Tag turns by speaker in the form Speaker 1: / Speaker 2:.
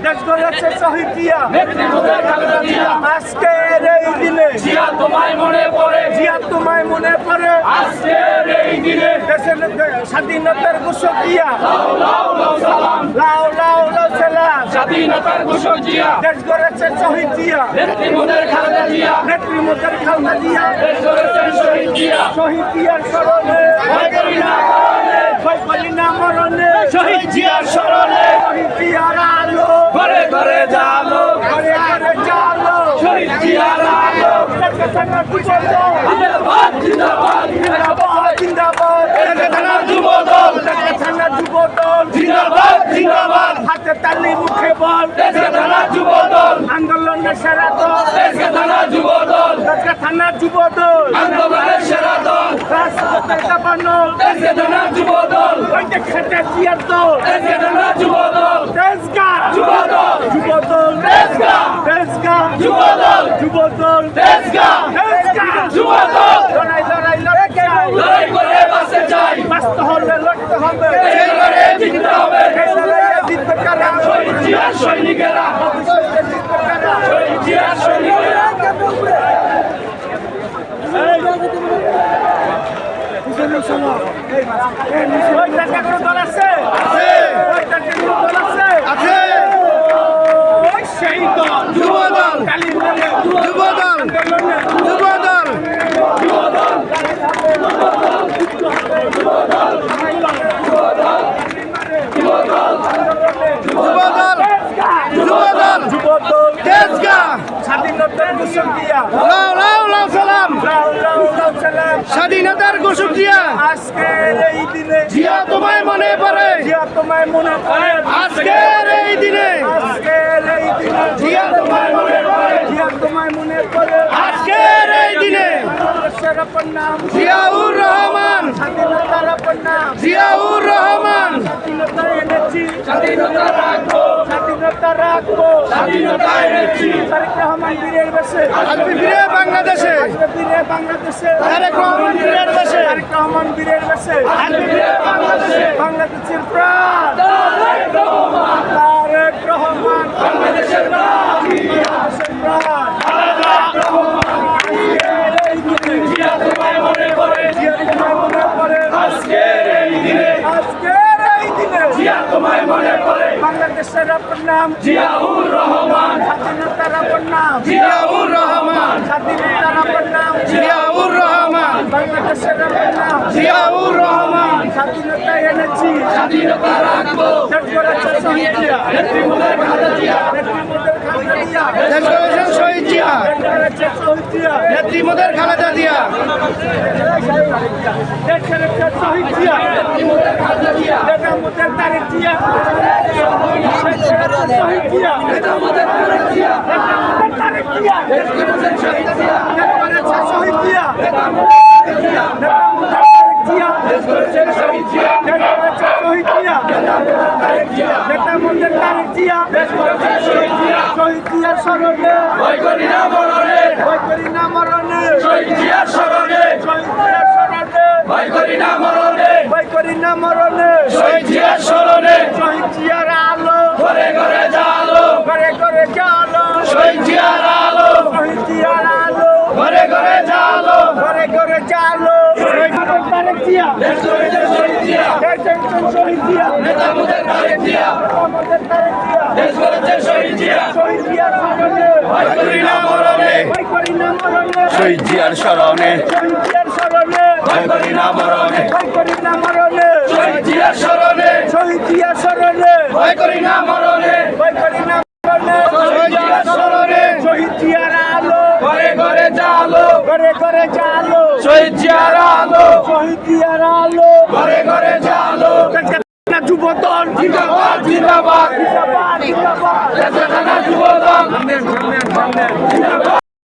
Speaker 1: দেশ গড়েছে শহীদ জিয়া, আজকের এই দিনে
Speaker 2: জিয়া তোমায় মনে পড়ে,
Speaker 1: জিয়া তোমায় মনে পড়ে,
Speaker 2: আজকের এই দিনে
Speaker 1: দেশের স্বাধীনতার ঘোষক জিয়া,
Speaker 2: লাও লাও লাও সালাম,
Speaker 1: লাও লাও লাও সালাম।
Speaker 2: স্বাধীনতার ঘোষক জিয়া,
Speaker 1: দেশ গড়েছে শহীদ জিয়া,
Speaker 2: নেত্রী মোদের খালেদা জিয়া,
Speaker 1: নেত্রী মোদের খালেদা জিয়া,
Speaker 2: দেশ গড়েছেন শহীদ জিয়া,
Speaker 1: শহীদ জিয়ার স্মরণে
Speaker 2: ভয় করি না মরণে,
Speaker 1: ভয় করি না মরণে,
Speaker 2: শহীদ জিয়ার স্মরণে
Speaker 1: শহীদ জিয়ার আলো
Speaker 2: ঘরে ঘরে জালো,
Speaker 1: ঘরে ঘরে জালো,
Speaker 2: শহীদ জিয়ার আলো,
Speaker 1: দেশকে থানার যুবদল,
Speaker 2: জিন্দাবাদ জিন্দাবাদ
Speaker 1: জিন্দাবাদ জিন্দাবাদ,
Speaker 2: দেশকে থানার যুবদল,
Speaker 1: দেশকে থানার যুবদল,
Speaker 2: জিন্দাবাদ জিন্দাবাদ
Speaker 1: হাতে তালি মুখে বল,
Speaker 2: দেশকে থানার যুবদল,
Speaker 1: আন্দোলনের সেরা দল,
Speaker 2: দেশকে থানার যুবদল,
Speaker 1: দেশকে থানার যুবদল,
Speaker 2: আন্দোলনের সেরা দল,
Speaker 1: রাজপথের দাবানল,
Speaker 2: দেশকে থানার যুবদল,
Speaker 1: ওই যে খেটে জিয়ার দল,
Speaker 2: দেশকে থানার যুবদল,
Speaker 1: দেশগা
Speaker 2: যুবদল,
Speaker 1: যুবদল,
Speaker 2: দেশগা
Speaker 1: দেশগা
Speaker 2: যুবদল,
Speaker 1: যুবদল,
Speaker 2: দেশগা
Speaker 1: দেশগা
Speaker 2: যুবদল,
Speaker 1: লড়াই লড়াই লড়াই চাই,
Speaker 2: লড়াই করে বাঁচতে চাই,
Speaker 1: বাঁচতে হলে লড়তে হবে,
Speaker 2: এই লড়াইয়ে জিততে হবে,
Speaker 1: এই লড়াইয়ে জিতবে কারা,
Speaker 2: শহীদ জিয়ার সৈনিকেরা,
Speaker 1: ভবিষ্যতে জিতবে কারা।
Speaker 2: শহীদ জিয়ার সৈনিকেরা,
Speaker 1: ওই টাকা কোনো দল আছে? ওই টাকা কোনো দল আছে? ওই সেই দল,
Speaker 2: যুবদল,
Speaker 1: কালী বলে,
Speaker 2: যুবদল,
Speaker 1: আন্দোলনে,
Speaker 2: যুবদল, যুবদল, যুবদল,
Speaker 1: যুবদল,
Speaker 2: দেশগা
Speaker 1: স্বাধীনতার ঘোষক দিয়া,
Speaker 2: লাও লাও লাও সালাম,
Speaker 1: লাও লাও লাও সালাম।
Speaker 2: স্বাধীনতার ঘোষক জিয়া,
Speaker 1: আজকের এই দিনে
Speaker 2: জিয়া তোমায় মনে পড়ে,
Speaker 1: জিয়া তোমায় মনে পড়ে,
Speaker 2: আজকের এই দিনে
Speaker 1: আজকের এই দিনে
Speaker 2: জিয়া তোমায় মনে পড়ে,
Speaker 1: জিয়া তোমায় মনে পড়ে,
Speaker 2: আজকের এই দিনে
Speaker 1: বাংলাদেশের অপর নাম
Speaker 2: জিয়াউর রহমান,
Speaker 1: স্বাধীনতার অপর নাম,
Speaker 2: জিয়াউর রহমান,
Speaker 1: স্বাধীনতা এনেছি,
Speaker 2: স্বাধীনতা রাখবো,
Speaker 1: স্বাধীনতা রাখবো,
Speaker 2: স্বাধীনতা এনেছি,
Speaker 1: তারেক রহমান বীরের বেশে,
Speaker 2: আসবে ফিরে বাংলাদেশে,
Speaker 1: বীরে বাংলাদেশে,
Speaker 2: তারেক রহমান বীরের বেশে,
Speaker 1: তারেক রহমান বীরের বেশে,
Speaker 2: আসবে ফিরে বাংলাদেশে,
Speaker 1: বাংলাদেশের প্রাণ
Speaker 2: তারেক রহমান,
Speaker 1: তারেক রহমান,
Speaker 2: বাংলাদেশের প্রাণ,
Speaker 1: বাংলাদেশের প্রাণ।
Speaker 2: তারেক রহমান,
Speaker 1: আজকের এই দিনে
Speaker 2: জিয়া তোমায় মনে পড়ে,
Speaker 1: জিয়া তোমায় মনে পড়ে,
Speaker 2: আজকের এই দিনে
Speaker 1: আজকের এই দিনে
Speaker 2: জিয়া তোমায় মনে পড়ে,
Speaker 1: বাংলাদেশের অপর নাম,
Speaker 2: জিয়াউর রহমান,
Speaker 1: স্বাধীনতার অপর নাম,
Speaker 2: জিয়াউর রহমান,
Speaker 1: স্বাধীনতার অপর নাম,
Speaker 2: জিয়াউর রহমান,
Speaker 1: বাংলাদেশের অপর নাম,
Speaker 2: জিয়াউর রহমান,
Speaker 1: স্বাধীনতা এনেছি,
Speaker 2: স্বাধীনতা রাখবো,
Speaker 1: দেশ গড়েছে শহীদ জিয়া,
Speaker 2: নেত্রী মোদের খালেদা জিয়া,
Speaker 1: নেত্রী মোদের খালেদা জিয়া,
Speaker 2: দেশ গড়েছেন শহীদ জিয়া,
Speaker 1: দেশ গড়েছে শহীদ জিয়া,
Speaker 2: নেত্রী মোদের খালেদা জিয়া,
Speaker 1: দেশ গড়েছে শহীদ জিয়া,
Speaker 2: নেত্রী মোদের খালেদা জিয়া,
Speaker 1: নেতা মোদের তারেক জিয়া, দেশ গড়েছে শহীদ জিয়া,
Speaker 2: নেতা মোদের খালেদা জিয়া,
Speaker 1: নেতা মোদের তারেক জিয়া,
Speaker 2: দেশ গড়েছেন শহীদ জিয়া,
Speaker 1: দেশ গড়েছে শহীদ জিয়া,
Speaker 2: নেতা মোদের খালেদা জিয়া,
Speaker 1: নেতা মোদের তারেক জিয়া,
Speaker 2: দেশ গড়েছেন শহীদ জিয়া,
Speaker 1: দেশ গড়েছে শহীদ জিয়া,
Speaker 2: নেতা মোদের তারেক জিয়া,
Speaker 1: নেতা মোদের তারেক জিয়া,
Speaker 2: দেশ গড়েছেন শহীদ জিয়া,
Speaker 1: শহীদ জিয়ার স্মরণে
Speaker 2: ভয় করি না মরণে,
Speaker 1: ভয় করি না মরণে,
Speaker 2: শহীদ জিয়ার স্মরণে,
Speaker 1: শহীদ জিয়ার স্মরণে
Speaker 2: ভয় করি না মরণে,
Speaker 1: ভয় করি না মরণে,
Speaker 2: শহীদ জিয়ার স্মরণে,
Speaker 1: শহীদ জিয়ার আলো
Speaker 2: ঘরে ঘরে জালো,
Speaker 1: ঘরে ঘরে জালো,
Speaker 2: শহীদ জিয়ার আলো,
Speaker 1: শহীদ জিয়ার আলো
Speaker 2: ঘরে ঘরে জালো,
Speaker 1: ঘরে ঘরে জালো, শহীদ তারেক জিয়া,
Speaker 2: দেশ গড়েছেন শহীদ জিয়া,
Speaker 1: দেশ গড়েছে শহীদ জিয়া,
Speaker 2: নেতা মোদের তারেক জিয়া,
Speaker 1: আমাদের তারেক জিয়া,
Speaker 2: দেশ গড়েছেন শহীদ জিয়া,
Speaker 1: শহীদ জিয়ার স্মরণে
Speaker 2: ভয় করি না মরণে,
Speaker 1: ভয় করি না মরণে,
Speaker 2: শহীদ জিয়ার স্মরণে,
Speaker 1: শহীদ জিয়ার স্মরণে
Speaker 2: ভয় করি না মরণে,
Speaker 1: ভয় করি না মরণে,
Speaker 2: শহীদ জিয়ার স্মরণে,
Speaker 1: শহীদ জিয়ার স্মরণে
Speaker 2: ভয় করি না মরণে,
Speaker 1: ভয় করি না মরণে,
Speaker 2: শহীদ জিয়ার স্মরণে,
Speaker 1: শহীদ জিয়ার আলো
Speaker 2: ঘরে ঘরে জালো,
Speaker 1: ঘরে ঘরে জালো,
Speaker 2: শহীদ জিয়ার আলো,
Speaker 1: শহীদ জিয়ার আলো,
Speaker 2: ঘরে ঘরে জালো,
Speaker 1: যুবদল
Speaker 2: জিন্দাবাদ জিন্দাবাদ,
Speaker 1: জিন্দাবাদ, জিন্দাবাদ।
Speaker 2: দেশে থাকা যুবদল, জিন্দাবাদ।